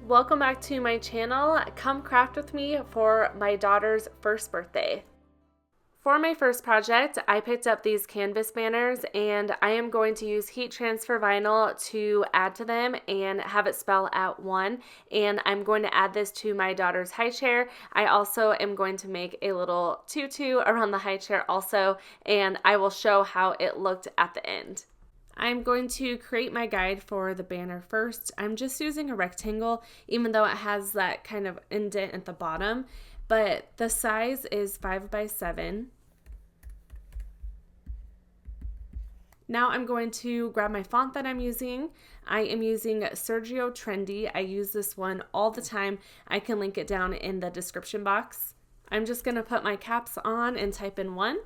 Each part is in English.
Welcome back to my channel. Come craft with me for my daughter's first birthday. For my first project, I picked up these canvas banners and I am going to use heat transfer vinyl to add to them and have it spell out 1. And I'm going to add this to my daughter's high chair. I also am going to make a little tutu around the high chair also, and I will show how it looked at the end. I'm going to create my guide for the banner first. I'm just using a rectangle, even though it has that kind of indent at the bottom, but the size is 5 by 7. Now I'm going to grab my font that I'm using. I am using Sergio Trendy. I use this one all the time. I can link it down in the description box. I'm just going to put my caps on and type in 1.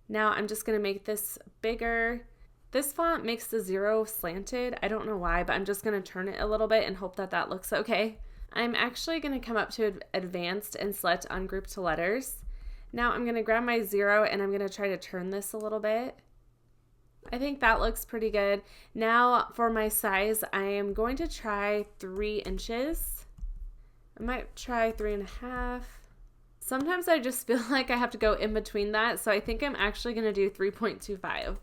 Now I'm just going to make this bigger. This font makes the 0 slanted. I don't know why, but I'm just going to turn it a little bit and hope that that looks okay. I'm actually going to come up to advanced and select ungroup to letters. Now I'm going to grab my 0 and I'm going to try to turn this a little bit. I think that looks pretty good. Now for my size, I am going to try 3 inches. I might try 3.5. Sometimes I just feel like I have to go in between that, so I think I'm actually going to do 3.25.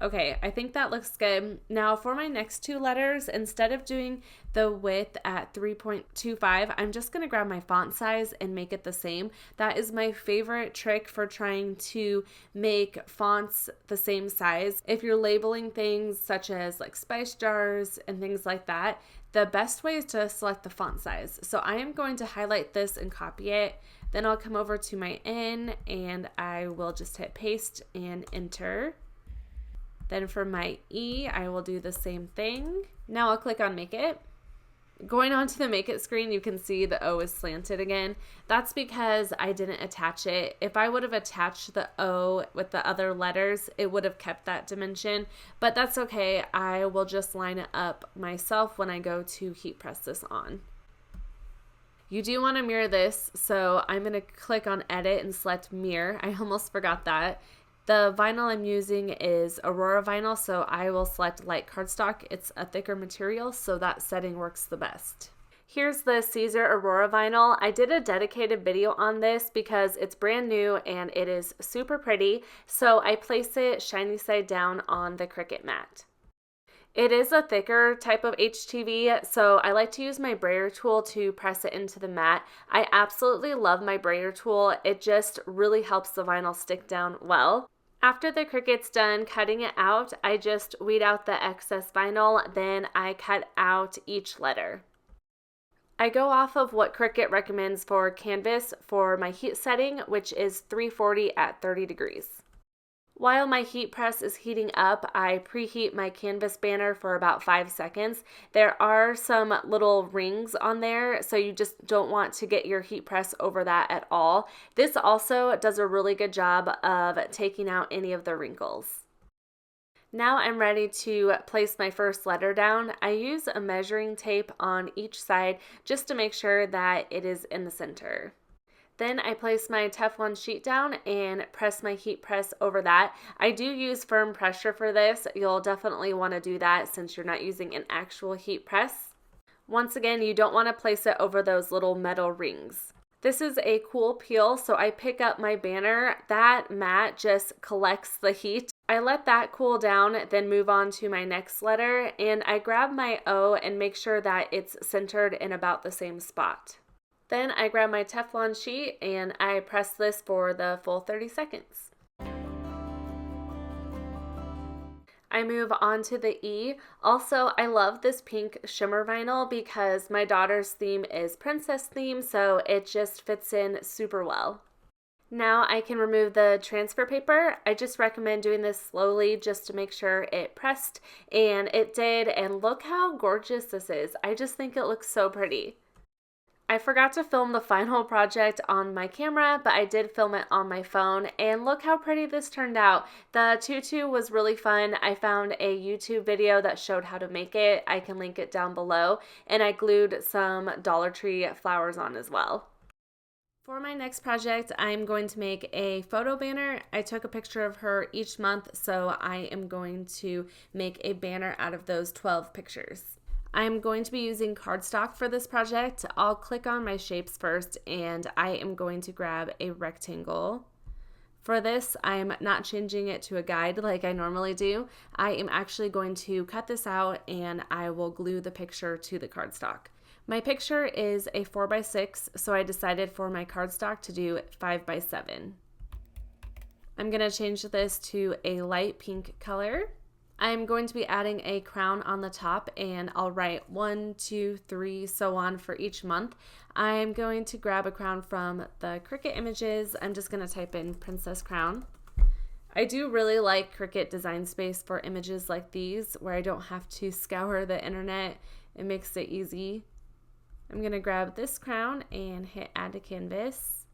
Okay, I think that looks good. Now for my next 2 letters, instead of doing the width at 3.25, I'm just going to grab my font size and make it the same. That is my favorite trick for trying to make fonts the same size. If you're labeling things such as like spice jars and things like that, the best way is to select the font size. So I am going to highlight this and copy it. Then I'll come over to my N and I will just hit paste and enter. Then for my E, I will do the same thing. Now I'll click on Make It. Going on to the Make It screen, you can see the O is slanted again. That's because I didn't attach it. If I would have attached the O with the other letters, it would have kept that dimension, but that's okay. I will just line it up myself when I go to heat press this on. You do want to mirror this, so I'm going to click on Edit and select Mirror. I almost forgot that. The vinyl I'm using is Aurora vinyl, so I will select light cardstock. It's a thicker material, so that setting works the best. Here's the Caesar Aurora vinyl. I did a dedicated video on this because it's brand new and it is super pretty, so I place it shiny side down on the Cricut mat. It is a thicker type of HTV, so I like to use my brayer tool to press it into the mat. I absolutely love my brayer tool. It just really helps the vinyl stick down well. After the Cricut's done cutting it out, I just weed out the excess vinyl, then I cut out each letter. I go off of what Cricut recommends for canvas for my heat setting, which is 340 at 30 degrees. While my heat press is heating up, I preheat my canvas banner for about 5 seconds. There are some little rings on there, so you just don't want to get your heat press over that at all. This also does a really good job of taking out any of the wrinkles. Now I'm ready to place my first letter down. I use a measuring tape on each side just to make sure that it is in the center. Then I place my Teflon sheet down and press my heat press over that. I do use firm pressure for this. You'll definitely want to do that since you're not using an actual heat press. Once again, you don't want to place it over those little metal rings. This is a cool peel, so I pick up my banner. That mat just collects the heat. I let that cool down, then move on to my next letter, and I grab my O and make sure that it's centered in about the same spot. Then I grab my Teflon sheet and I press this for the full 30 seconds. I move on to the E. Also, I love this pink shimmer vinyl because my daughter's theme is princess theme, so it just fits in super well. Now I can remove the transfer paper. I just recommend doing this slowly just to make sure it pressed, and it did, and look how gorgeous this is. I just think it looks so pretty. I forgot to film the final project on my camera, but I did film it on my phone, and look how pretty this turned out. The tutu was really fun. I found a YouTube video that showed how to make it. I can link it down below, and I glued some Dollar Tree flowers on as well. For my next project, I'm going to make a photo banner. I took a picture of her each month, so I am going to make a banner out of those 12 pictures. I'm going to be using cardstock for this project. I'll click on my shapes first, and I am going to grab a rectangle. For this, I'm not changing it to a guide like I normally do. I am actually going to cut this out and I will glue the picture to the cardstock. My picture is a 4x6, so I decided for my cardstock to do 5x7. I'm going to change this to a light pink color. I'm going to be adding a crown on the top, and I'll write 1, 2, 3, so on for each month. I'm going to grab a crown from the Cricut images. I'm just going to type in Princess Crown. I do really like Cricut Design Space for images like these where I don't have to scour the internet. It makes it easy. I'm going to grab this crown and hit Add to Canvas.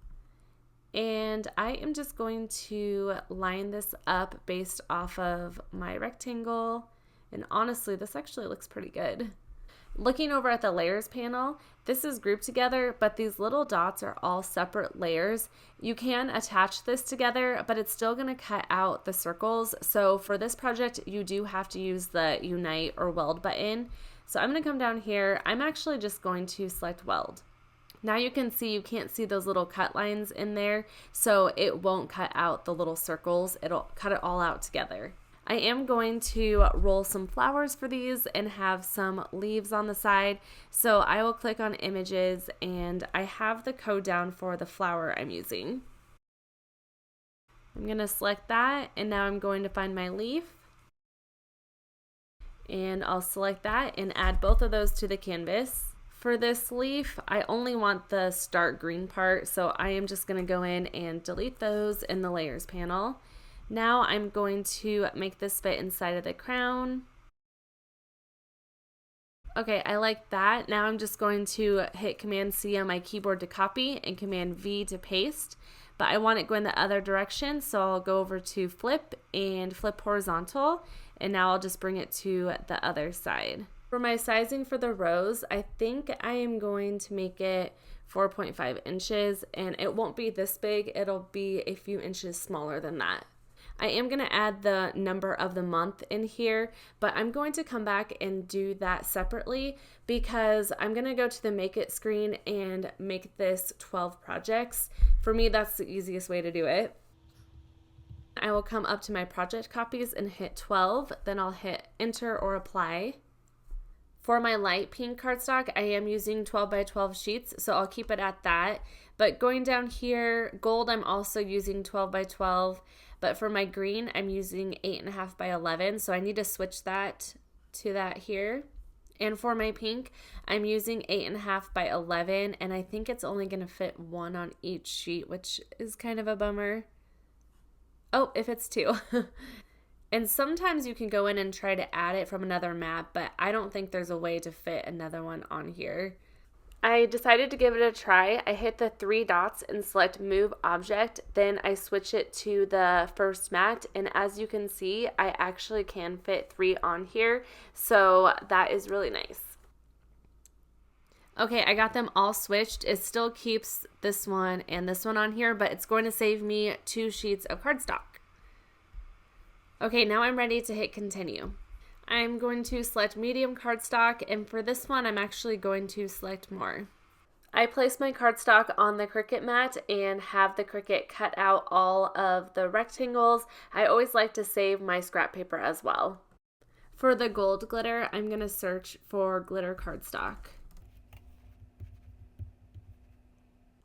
And I am just going to line this up based off of my rectangle. And honestly, this actually looks pretty good. Looking over at the layers panel, this is grouped together, but these little dots are all separate layers. You can attach this together, but it's still going to cut out the circles. So for this project, you do have to use the Unite or Weld button. So I'm going to come down here. I'm actually just going to select Weld. Now you can see you can't see those little cut lines in there, so it won't cut out the little circles. It'll cut it all out together. I am going to roll some flowers for these and have some leaves on the side. So I will click on images, and I have the code down for the flower I'm using. I'm going to select that, and now I'm going to find my leaf. And I'll select that and add both of those to the canvas. For this leaf, I only want the start green part, so I am just going to go in and delete those in the layers panel. Now I'm going to make this fit inside of the crown. Okay, I like that. Now I'm just going to hit Command C on my keyboard to copy and Command V to paste, but I want it going the other direction, so I'll go over to flip and flip horizontal, and now I'll just bring it to the other side. For my sizing for the rows, I think I am going to make it 4.5 inches, and it won't be this big, it'll be a few inches smaller than that. I am going to add the number of the month in here, but I'm going to come back and do that separately because I'm going to go to the Make It screen and make this 12 projects. For me, that's the easiest way to do it. I will come up to my project copies and hit 12, then I'll hit Enter or Apply. For my light pink cardstock, I am using 12 by 12 sheets, so I'll keep it at that. But going down here, gold, I'm also using 12 by 12. But for my green, I'm using 8.5 by 11, so I need to switch that to that here. And for my pink, I'm using 8.5 by 11, and I think it's only going to fit one on each sheet, which is kind of a bummer. Oh, it fits two. And sometimes you can go in and try to add it from another map, but I don't think there's a way to fit another one on here. I decided to give it a try. I hit the 3 dots and select Move Object. Then I switch it to the first mat, and as you can see, I actually can fit 3 on here, so that is really nice. Okay, I got them all switched. It still keeps this one and this one on here, but it's going to save me 2 sheets of cardstock. Okay, now I'm ready to hit continue. I'm going to select medium cardstock, and for this one, I'm actually going to select more. I place my cardstock on the Cricut mat and have the Cricut cut out all of the rectangles. I always like to save my scrap paper as well. For the gold glitter, I'm going to search for glitter cardstock.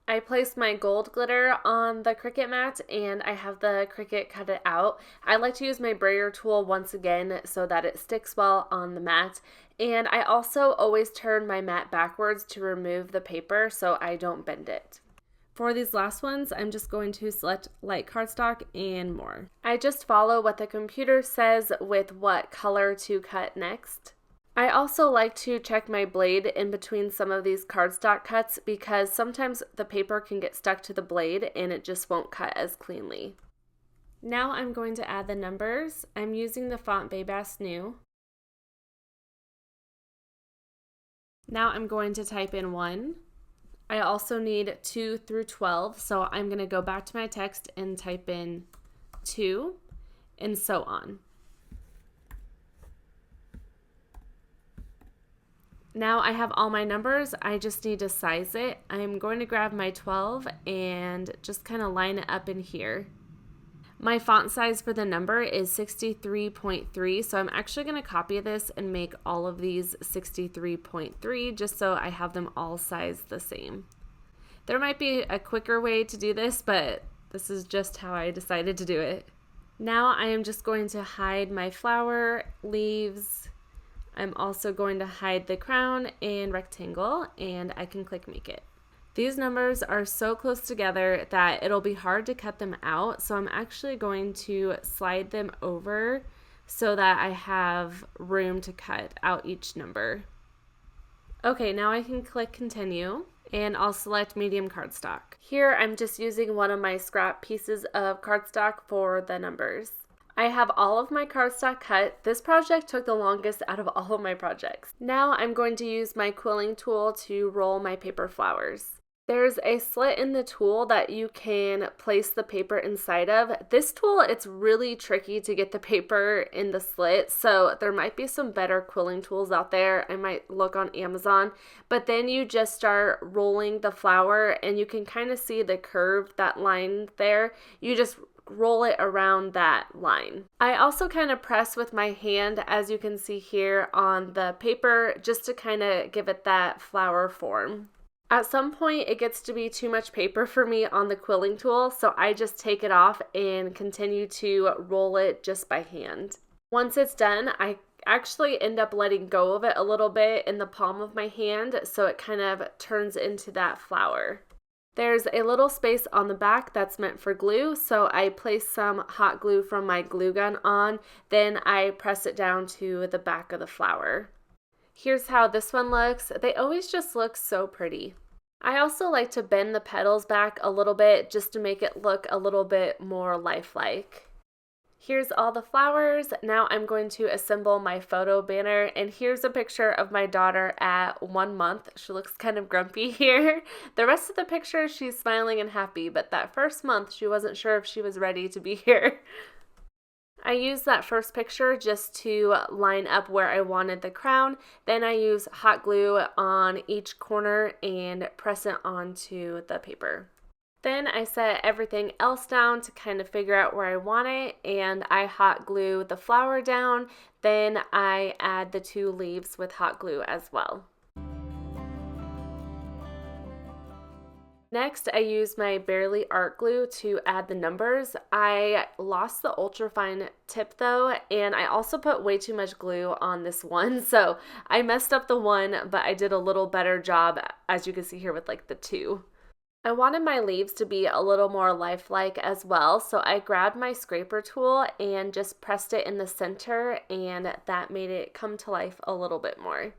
I placed my gold glitter on the Cricut mat and I have the Cricut cut it out. I like to use my brayer tool once again so that it sticks well on the mat. And I also always turn my mat backwards to remove the paper so I don't bend it. For these last ones, I'm just going to select light cardstock and more. I just follow what the computer says with what color to cut next. I also like to check my blade in between some of these cardstock cuts because sometimes the paper can get stuck to the blade and it just won't cut as cleanly. Now I'm going to add the numbers. I'm using the font Babass New. Now I'm going to type in 1. I also need 2 through 12, so I'm going to go back to my text and type in 2 and so on. Now I have all my numbers, I just need to size it. I'm going to grab my 12 and just kind of line it up in here. My font size for the number is 63.3, so I'm actually going to copy this and make all of these 63.3 just so I have them all sized the same. There might be a quicker way to do this, but this is just how I decided to do it. Now I am just going to hide my flower, leaves. I'm also going to hide the crown and rectangle, and I can click make it. These numbers are so close together that it'll be hard to cut them out, so I'm actually going to slide them over so that I have room to cut out each number. Okay, now I can click continue, and I'll select medium cardstock. Here I'm just using one of my scrap pieces of cardstock for the numbers. I have all of my cardstock cut. This project took the longest out of all of my projects. Now I'm going to use my quilling tool to roll my paper flowers. There's a slit in the tool that you can place the paper inside of. This tool, it's really tricky to get the paper in the slit, so there might be some better quilling tools out there. I might look on Amazon, but then you just start rolling the flower and you can kind of see the curve, that line there. You just roll it around that line. I also kind of press with my hand, as you can see here on the paper, just to kind of give it that flower form. At some point it gets to be too much paper for me on the quilling tool, so I just take it off and continue to roll it just by hand. Once it's done, I actually end up letting go of it a little bit in the palm of my hand so it kind of turns into that flower. There's a little space on the back that's meant for glue, so I place some hot glue from my glue gun on, then I press it down to the back of the flower. Here's how this one looks. They always just look so pretty. I also like to bend the petals back a little bit just to make it look a little bit more lifelike. Here's all the flowers. Now I'm going to assemble my photo banner, and here's a picture of my daughter at 1 month. She looks kind of grumpy here. The rest of the picture, she's smiling and happy, but that first month, she wasn't sure if she was ready to be here. I used that first picture just to line up where I wanted the crown. Then I use hot glue on each corner and press it onto the paper. Then I set everything else down to kind of figure out where I want it, and I hot glue the flower down. Then I add the 2 leaves with hot glue as well. Next, I use my Barely Art Glue to add the numbers. I lost the ultrafine tip though, and I also put way too much glue on this one, so I messed up the one, but I did a little better job, as you can see here, with like the 2. I wanted my leaves to be a little more lifelike as well, so I grabbed my scraper tool and just pressed it in the center, and that made it come to life a little bit more.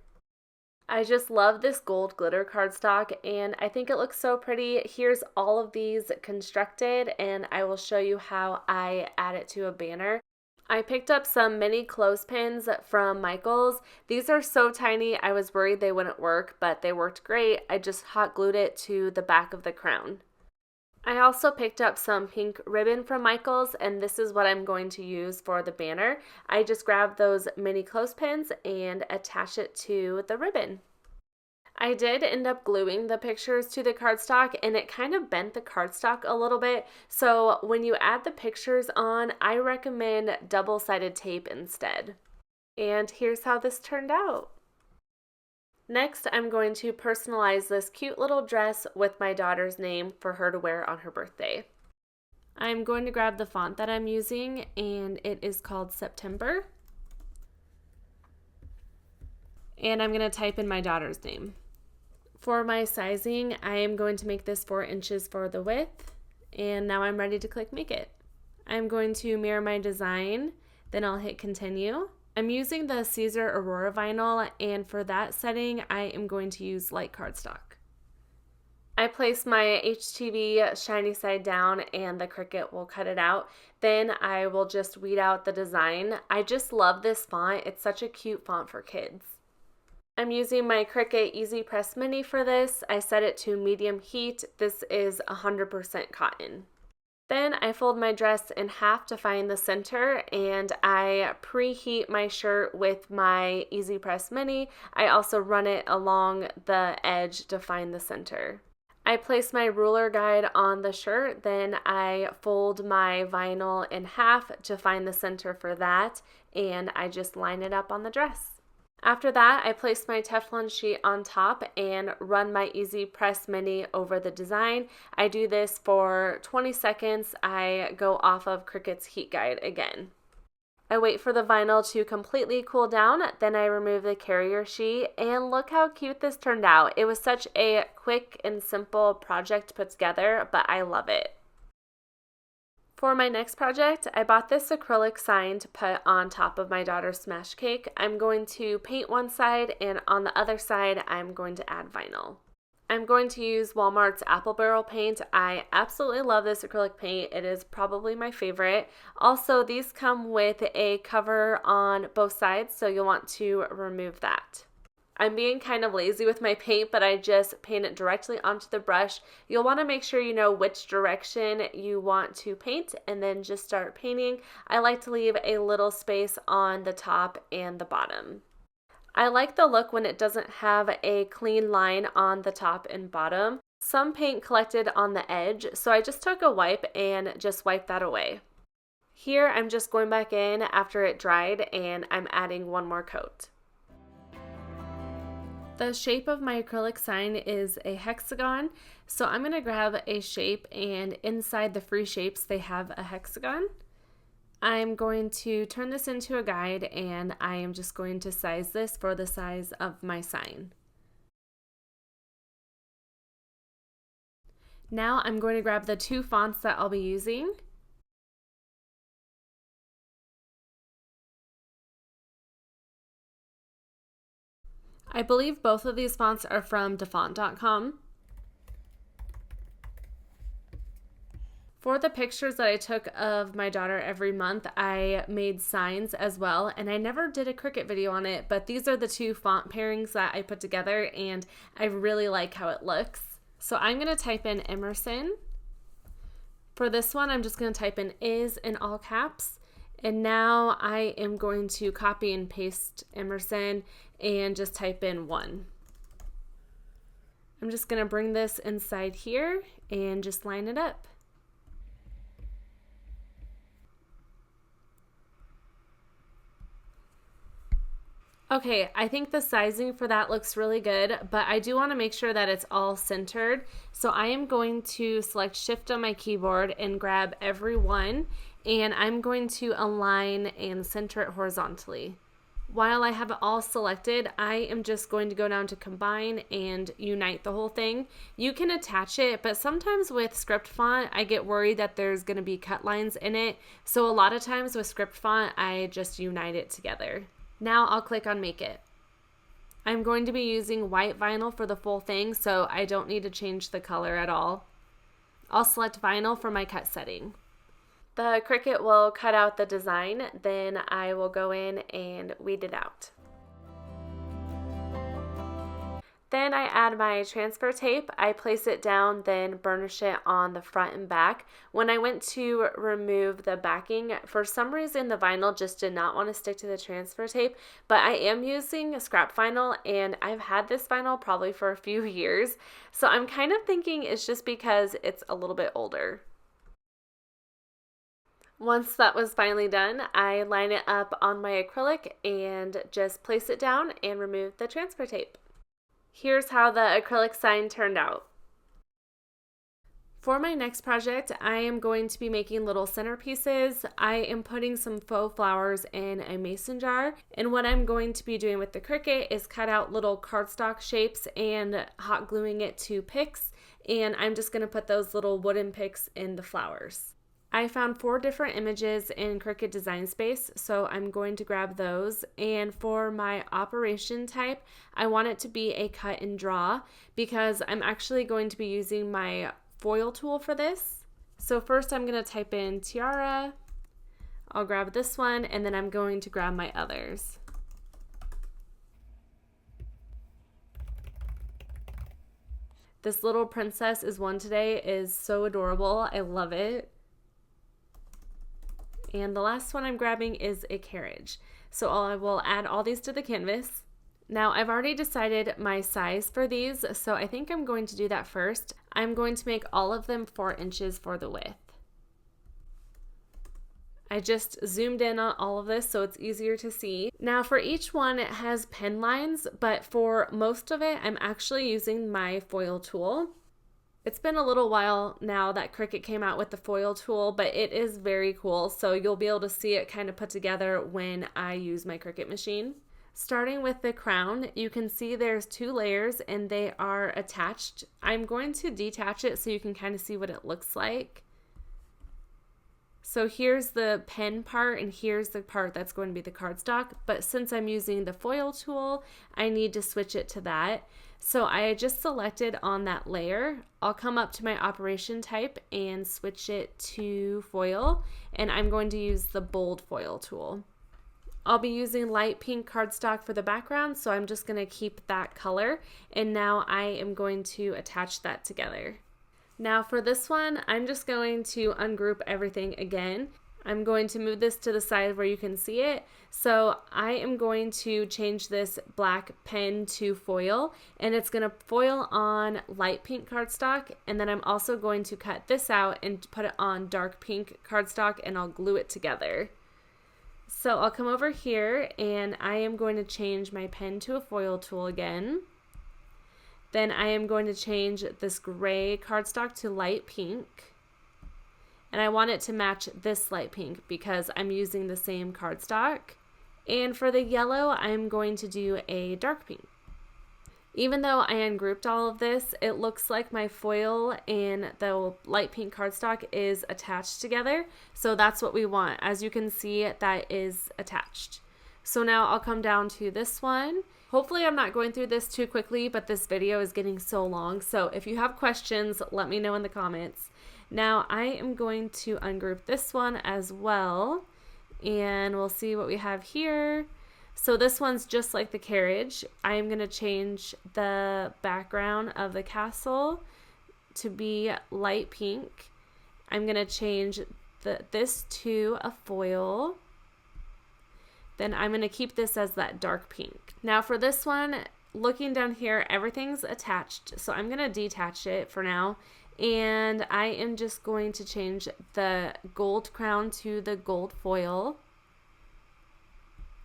I just love this gold glitter cardstock, and I think it looks so pretty. Here's all of these constructed, and I will show you how I add it to a banner. I picked up some mini clothespins from Michaels. These are so tiny, I was worried they wouldn't work, but they worked great. I just hot glued it to the back of the crown. I also picked up some pink ribbon from Michaels, and this is what I'm going to use for the banner. I just grabbed those mini clothespins and attach it to the ribbon. I did end up gluing the pictures to the cardstock, and it kind of bent the cardstock a little bit, so when you add the pictures on, I recommend double-sided tape instead. And here's how this turned out. Next, I'm going to personalize this cute little dress with my daughter's name for her to wear on her birthday. I'm going to grab the font that I'm using, and it is called September. And I'm going to type in my daughter's name. For my sizing, I am going to make this 4 inches for the width, and now I'm ready to click make it. I'm going to mirror my design, then I'll hit continue. I'm using the Caesar Aurora vinyl, and for that setting, I am going to use light cardstock. I place my HTV shiny side down, and the Cricut will cut it out. Then I will just weed out the design. I just love this font. It's such a cute font for kids. I'm using my Cricut Easy Press Mini for this. I set it to medium heat. This is 100% cotton. Then I fold my dress in half to find the center, and I preheat my shirt with my Easy Press Mini. I also run it along the edge to find the center. I place my ruler guide on the shirt, then I fold my vinyl in half to find the center for that, and I just line it up on the dress. After that, I place my Teflon sheet on top and run my Easy Press Mini over the design. I do this for 20 seconds. I go off of Cricut's heat guide again. I wait for the vinyl to completely cool down, then I remove the carrier sheet, and look how cute this turned out. It was such a quick and simple project to put together, but I love it. For my next project, I bought this acrylic sign to put on top of my daughter's smash cake. I'm going to paint one side, and on the other side, I'm going to add vinyl. I'm going to use Walmart's Apple Barrel paint. I absolutely love this acrylic paint. It is probably my favorite. Also, these come with a cover on both sides, so you'll want to remove that. I'm being kind of lazy with my paint, but I just paint it directly onto the brush. You'll want to make sure you know which direction you want to paint and then just start painting. I like to leave a little space on the top and the bottom. I like the look when it doesn't have a clean line on the top and bottom. Some paint collected on the edge, so I just took a wipe and just wiped that away. Here I'm just going back in after it dried and I'm adding one more coat. The shape of my acrylic sign is a hexagon, so I'm going to grab a shape, and inside the free shapes they have a hexagon. I'm going to turn this into a guide, and I am just going to size this for the size of my sign. Now I'm going to grab the two fonts that I'll be using. I believe both of these fonts are from dafont.com. For the pictures that I took of my daughter every month, I made signs as well, and I never did a Cricut video on it, but these are the two font pairings that I put together, and I really like how it looks. So I'm going to type in Emerson. For this one, I'm just going to type in is in all caps, and now I am going to copy and paste Emerson and just type in 1. I'm just going to bring this inside here and just line it up. Okay, I think the sizing for that looks really good, but I do want to make sure that it's all centered. So I am going to select Shift on my keyboard and grab every one, and I'm going to align and center it horizontally. While I have it all selected, I am just going to go down to Combine and Unite the whole thing. You can attach it, but sometimes with script font, I get worried that there's going to be cut lines in it. So a lot of times with script font, I just unite it together. Now I'll click on Make It. I'm going to be using white vinyl for the full thing, so I don't need to change the color at all. I'll select vinyl for my cut setting. The Cricut will cut out the design, then I will go in and weed it out. Then I add my transfer tape. I place it down, then burnish it on the front and back. When I went to remove the backing, for some reason the vinyl just did not want to stick to the transfer tape, but I am using scrap vinyl, and I've had this vinyl probably for a few years, so I'm kind of thinking it's just because it's a little bit older. Once that was finally done, I line it up on my acrylic and just place it down and remove the transfer tape. Here's how the acrylic sign turned out. For my next project, I am going to be making little centerpieces. I am putting some faux flowers in a mason jar, and what I'm going to be doing with the Cricut is cut out little cardstock shapes and hot gluing it to picks, and I'm just going to put those little wooden picks in the flowers. I found 4 different images in Cricut Design Space, so I'm going to grab those. And for my operation type, I want it to be a cut and draw because I'm actually going to be using my foil tool for this. So first I'm going to type in tiara. I'll grab this one, and then I'm going to grab my others. This little princess is one today, is so adorable. I love it. And the last one I'm grabbing is a carriage. So I will add all these to the canvas. Now I've already decided my size for these, so I think I'm going to do that first. I'm going to make all of them 4 inches for the width. I just zoomed in on all of this so it's easier to see. Now for each one it has pen lines, but for most of it I'm actually using my foil tool. It's been a little while now that Cricut came out with the foil tool, but it is very cool, so you'll be able to see it kind of put together when I use my Cricut machine. Starting with the crown, you can see there's 2 layers and they are attached. I'm going to detach it so you can kind of see what it looks like. So here's the pen part and here's the part that's going to be the cardstock, but since I'm using the foil tool, I need to switch it to that. So I just selected on that layer. I'll come up to my operation type and switch it to foil, and I'm going to use the bold foil tool. I'll be using light pink cardstock for the background, so I'm just going to keep that color, and now I am going to attach that together. Now for this one, I'm just going to ungroup everything again. I'm going to move this to the side where you can see it. So I am going to change this black pen to foil, and it's going to foil on light pink cardstock, and then I'm also going to cut this out and put it on dark pink cardstock, and I'll glue it together. So I'll come over here and I am going to change my pen to a foil tool again. Then I am going to change this gray cardstock to light pink. And I want it to match this light pink because I'm using the same cardstock. And for the yellow, I'm going to do a dark pink. Even though I ungrouped all of this, it looks like my foil and the light pink cardstock is attached together. So that's what we want. As you can see, that is attached. So now I'll come down to this one. Hopefully I'm not going through this too quickly, but this video is getting so long. So if you have questions, let me know in the comments. Now I am going to ungroup this one as well, and we'll see what we have here. So this one's just like the carriage. I am going to change the background of the castle to be light pink. I'm going to change this to a foil. Then I'm going to keep this as that dark pink. Now for this one, looking down here, everything's attached. So I'm going to detach it for now. And I am just going to change the gold crown to the gold foil.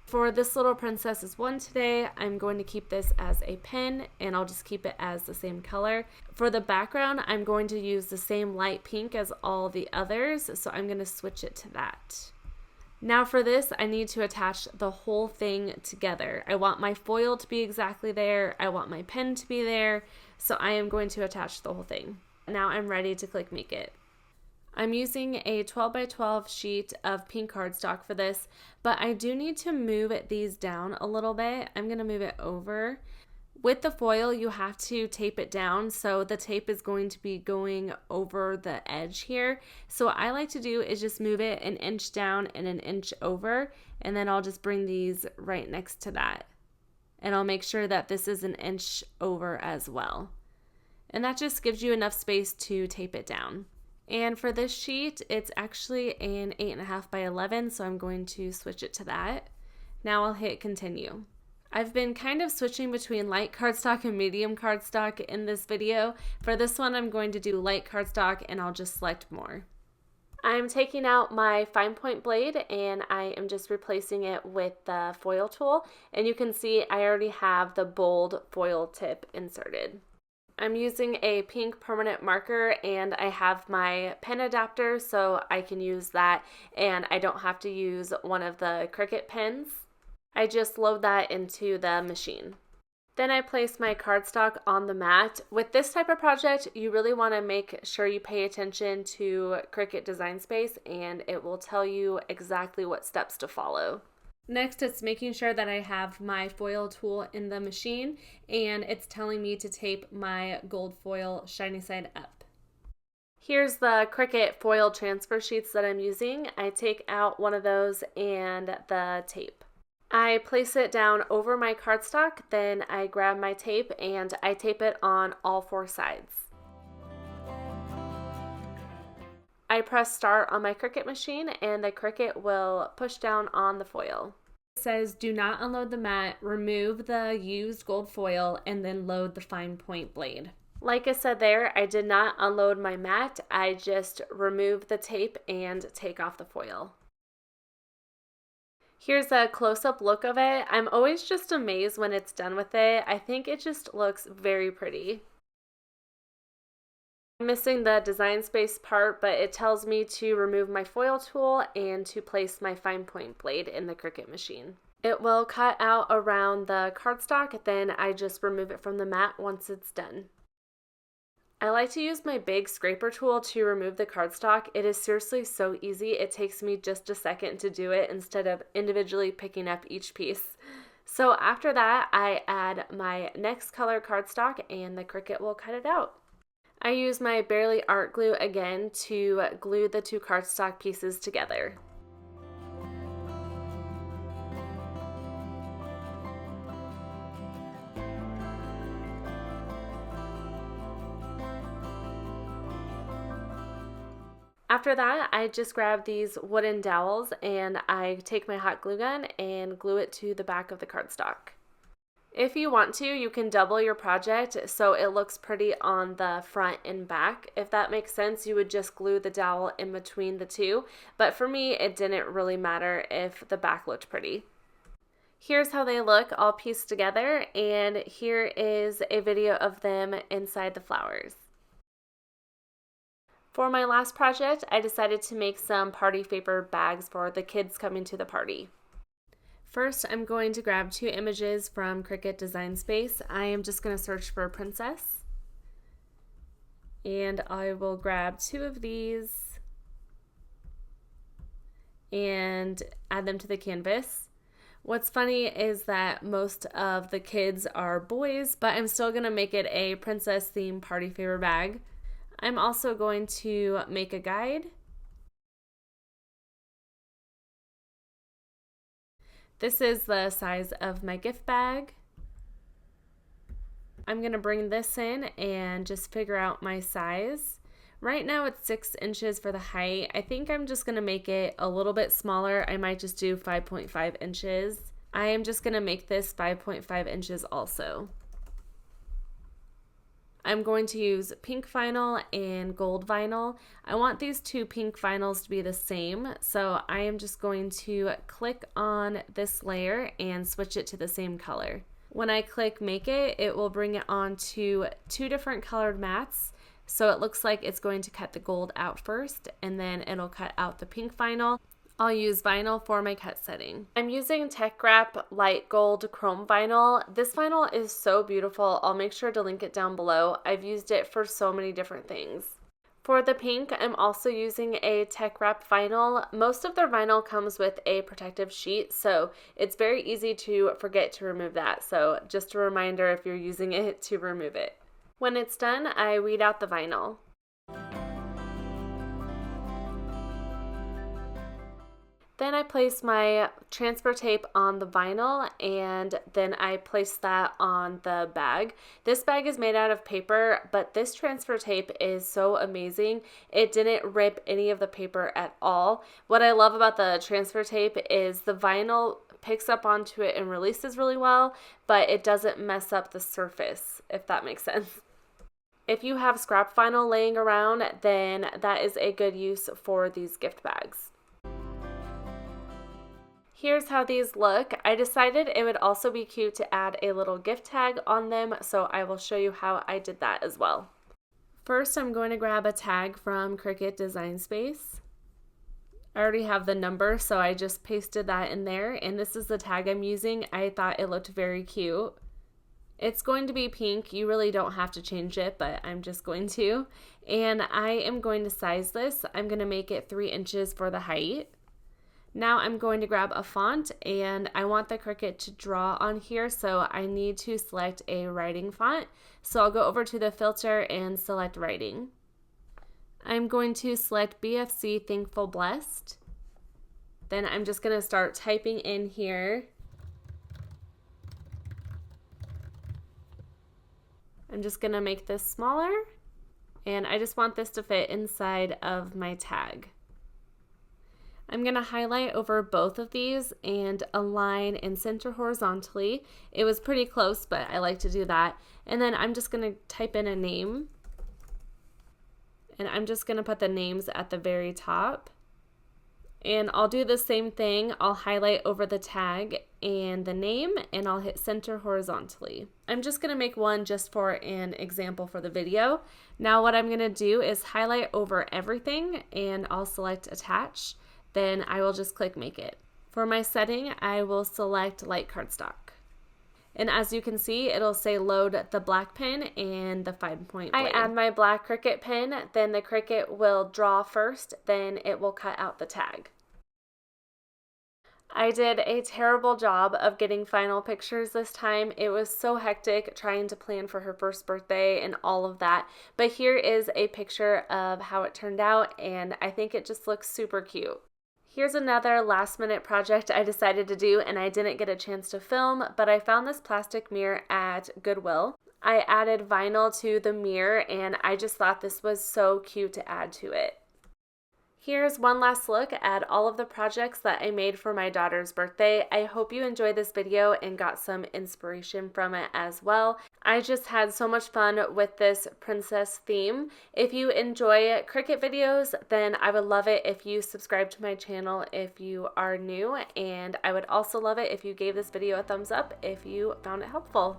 For this little princess's one today, I'm going to keep this as a pen, and I'll just keep it as the same color. For the background, I'm going to use the same light pink as all the others, so I'm going to switch it to that. Now for this, I need to attach the whole thing together. I want my foil to be exactly there. I want my pen to be there. So I am going to attach the whole thing. Now I'm ready to click make it. I'm using a 12 by 12 sheet of pink cardstock for this, but I do need to move these down a little bit. I'm going to move it over. With the foil, you have to tape it down, so the tape is going to be going over the edge here. So what I like to do is just move it 1 inch down and 1 inch over, and then I'll just bring these right next to that. And I'll make sure that this is 1 inch over as well. And that just gives you enough space to tape it down. And for this sheet, it's actually an 8.5 by 11, so I'm going to switch it to that. Now I'll hit continue. I've been kind of switching between light cardstock and medium cardstock in this video. For this one, I'm going to do light cardstock, and I'll just select more. I'm taking out my fine point blade, and I am just replacing it with the foil tool. And you can see I already have the bold foil tip inserted. I'm using a pink permanent marker, and I have my pen adapter so I can use that, and I don't have to use one of the Cricut pens. I just load that into the machine. Then I place my cardstock on the mat. With this type of project, you really want to make sure you pay attention to Cricut Design Space, and it will tell you exactly what steps to follow. Next, it's making sure that I have my foil tool in the machine, and it's telling me to tape my gold foil shiny side up. Here's the Cricut foil transfer sheets that I'm using. I take out one of those and the tape. I place it down over my cardstock, then I grab my tape and I tape it on all 4 sides. I press start on my Cricut machine and the Cricut will push down on the foil. It says do not unload the mat, remove the used gold foil, and then load the fine point blade. Like I said there, I did not unload my mat, I just removed the tape and take off the foil. Here's a close-up look of it. I'm always just amazed when it's done with it. I think it just looks very pretty. I'm missing the design space part, but it tells me to remove my foil tool and to place my fine point blade in the Cricut machine. It will cut out around the cardstock, then I just remove it from the mat once it's done. I like to use my big scraper tool to remove the cardstock. It is seriously so easy. It takes me just a second to do it instead of individually picking up each piece. So after that, I add my next color cardstock and the Cricut will cut it out. I use my Barely Art glue again to glue the two cardstock pieces together. After that, I just grab these wooden dowels and I take my hot glue gun and glue it to the back of the cardstock. If you want to, you can double your project so it looks pretty on the front and back. If that makes sense, you would just glue the dowel in between the two, but for me, it didn't really matter if the back looked pretty. Here's how they look all pieced together, and here is a video of them inside the flowers. For my last project, I decided to make some party favor bags for the kids coming to the party. First, I'm going to grab two images from Cricut Design Space. I am just going to search for princess. And I will grab two of these and add them to the canvas. What's funny is that most of the kids are boys, but I'm still going to make it a princess themed party favor bag. I'm also going to make a guide. This is the size of my gift bag. I'm going to bring this in and just figure out my size. Right now it's 6 inches for the height. I think I'm just going to make it a little bit smaller. I might just do 5.5 inches. I am just going to make this 5.5 inches also. I'm going to use pink vinyl and gold vinyl. I want these two pink vinyls to be the same, so I am just going to click on this layer and switch it to the same color. When I click make it, it will bring it onto two different colored mats, so it looks like it's going to cut the gold out first, and then it'll cut out the pink vinyl. I'll use vinyl for my cut setting. I'm using Tech Wrap Light Gold Chrome Vinyl. This vinyl is so beautiful. I'll make sure to link it down below. I've used it for so many different things. For the pink, I'm also using a Tech Wrap vinyl. Most of their vinyl comes with a protective sheet, so it's very easy to forget to remove that. So just a reminder if you're using it to remove it. When it's done, I weed out the vinyl. Then I place my transfer tape on the vinyl and then I place that on the bag. This bag is made out of paper, but this transfer tape is so amazing. It didn't rip any of the paper at all. What I love about the transfer tape is the vinyl picks up onto it and releases really well, but it doesn't mess up the surface, if that makes sense. If you have scrap vinyl laying around, then that is a good use for these gift bags. Here's how these look. I decided it would also be cute to add a little gift tag on them, so I will show you how I did that as well. First, I'm going to grab a tag from Cricut Design Space. I already have the number, so I just pasted that in there, and this is the tag I'm using. I thought it looked very cute. It's going to be pink. You really don't have to change it, but I'm just going to. And I am going to size this. I'm going to make it 3 inches for the height. Now I'm going to grab a font, and I want the Cricut to draw on here, so I need to select a writing font. So I'll go over to the filter and select writing. I'm going to select BFC Thankful Blessed. Then I'm just going to start typing in here. I'm just going to make this smaller. And I just want this to fit inside of my tag. I'm going to highlight over both of these and align and center horizontally. It was pretty close, but I like to do that. And then I'm just going to type in a name. And I'm just going to put the names at the very top. And I'll do the same thing. I'll highlight over the tag and the name, and I'll hit center horizontally. I'm just going to make one just for an example for the video. Now what I'm going to do is highlight over everything, and I'll select attach. Then I will just click make it. For my setting, I will select light cardstock. And as you can see, it'll say load the black pen and the 5-point blade. I add my black Cricut pen, then the Cricut will draw first, then it will cut out the tag. I did a terrible job of getting final pictures this time. It was so hectic trying to plan for her first birthday and all of that. But here is a picture of how it turned out, and I think it just looks super cute. Here's another last minute project I decided to do and I didn't get a chance to film, but I found this plastic mirror at Goodwill. I added vinyl to the mirror and I just thought this was so cute to add to it. Here's one last look at all of the projects that I made for my daughter's birthday. I hope you enjoyed this video and got some inspiration from it as well. I just had so much fun with this princess theme. If you enjoy Cricut videos, then I would love it if you subscribe to my channel if you are new, and I would also love it if you gave this video a thumbs up if you found it helpful.